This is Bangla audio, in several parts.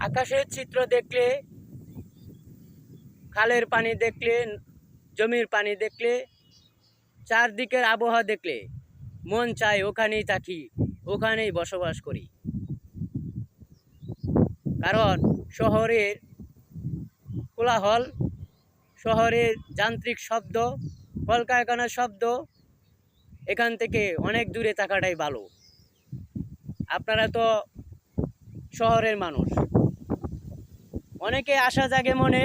আকাশের চিত্র দেখলে, খালের পানি দেখলে, জমির পানি দেখলে, চারদিকের আবহাওয়া দেখলে মন চায় ওখানেই থাকি, ওখানেই বসবাস করি। কারণ শহরের কোলাহল, শহরের যান্ত্রিক শব্দ, কলকারখানার শব্দ, এখান থেকে অনেক দূরে থাকাটাই ভালো। আপনারা তো শহরের মানুষ, অনেকে আশা জাগে মনে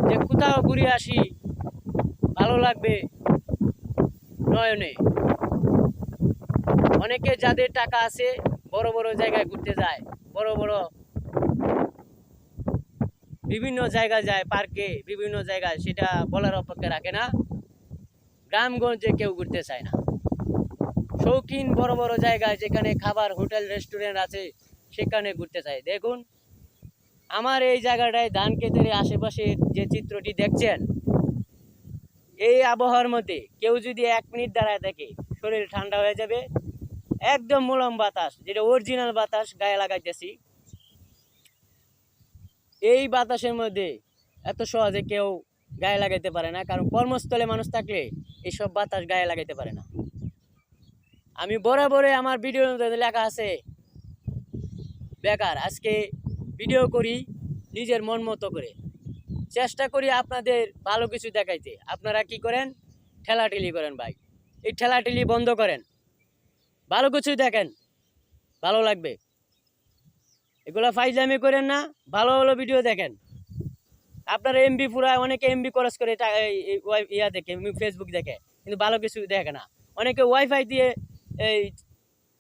যে কোথাও ঘুরে আসি, ভালো লাগবে নয়নে। অনেকে যাদের টাকা আছে বড় বড় জায়গায় ঘুরতে যায়, বড় বড় বিভিন্ন জায়গায় যায়, পার্কে, বিভিন্ন জায়গায়, সেটা বলার অপেক্ষা রাখে না। গ্রামগঞ্জে কেউ ঘুরতে চায় না। শৌখিন বড় বড় জায়গায় যেখানে খাবার, হোটেল, রেস্টুরেন্ট আছে, সেখানে ঘুরতে চায়। দেখুন আমার এই জায়গাটায় ধান ক্ষেতের আশেপাশে যে চিত্রটি দেখছেন, এই আবহাওয়ার মধ্যে কেউ যদি 1 মিনিট দাঁড়ায় থাকে শরীর ঠান্ডা হয়ে যাবে। একদম মুলাম বাতাস, যেটা অরিজিনাল বাতাস গায়ে লাগাইতেছি, এই বাতাসের মধ্যে এত সহজে কেউ গায়ে লাগাইতে পারে না। কারণ কর্মস্থলে মানুষ থাকলে এইসব বাতাস গায়ে লাগাইতে পারে না। আমি বরাবরে আমার ভিডিওর মধ্যে লেখা আছে বেকার। আজকে ভিডিও করি নিজের মন মতো করে, চেষ্টা করি আপনাদের ভালো কিছু দেখাইতে। আপনারা কি করেন? ঠেলাঠেলি করেন। ভাই, এই ঠেলাঠেলি বন্ধ করেন, ভালো কিছু দেখেন, ভালো লাগবে। এগুলো ফাইজলামি করেন না, ভালো ভালো ভিডিও দেখেন। আপনার এমবি পুরা, অনেকে এমবি খরচ করে ইয়া দেখে, ফেসবুক দেখে, কিন্তু ভালো কিছু দেখে না। অনেকে ওয়াইফাই দিয়ে এই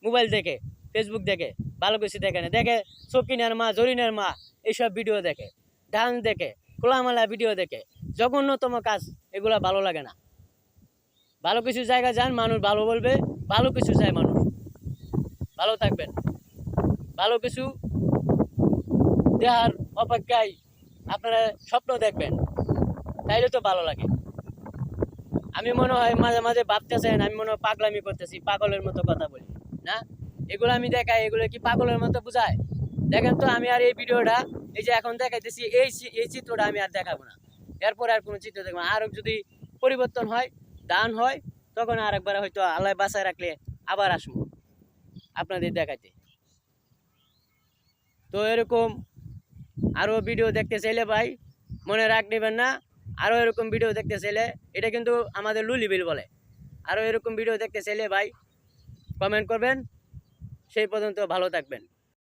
মোবাইল দেখে, ফেসবুক দেখে, ভালো কিছু দেখে না। দেখে শৌখিনের মা, জরিনের মা, এইসব ভিডিও দেখে, ডান্স দেখে, খোলামেলা ভিডিও দেখে, জঘন্যতম কাজ। এগুলা ভালো লাগে না। ভালো কিছু জায়গা যান, মানুষ ভালো বলবে, ভালো কিছু চায় মানুষ। ভালো থাকবেন, ভালো কিছু দেখার অপেক্ষায় আপনারা স্বপ্ন দেখবেন, তাইলে তো ভালো লাগে। আমি মনে হয় মাঝে মাঝে ভাবতেছেন আমি মনে হয় পাগলামি করতেছি, পাগলের মতো কথা বলি না। এগুলো আমি দেখাই, এগুলো কি পাগলের মতো বুঝায়? দেখেন তো, আমি আর এই ভিডিওটা, এই যে এখন দেখাইতেছি, এই চিত্রটা আমি আর দেখাবো না। এরপরে আর কোনো চিত্র দেখবো না। আর যদি পরিবর্তন হয়, দান হয়, তখন আর একবার হয়তো আল্লাহ বাঁচায় রাখলে আবার আসবো আপনাদের দেখাইতে। তো এরকম আরও ভিডিও দেখতে চাইলে ভাই মনে রাখ নেবেন না। আরও এরকম ভিডিও দেখতে চাইলে, এটা কিন্তু আমাদের লুলিবিল বলে, আরও এরকম ভিডিও দেখতে চাইলে ভাই কমেন্ট করবেন। সেই পর্যন্ত ভালো থাকবেন।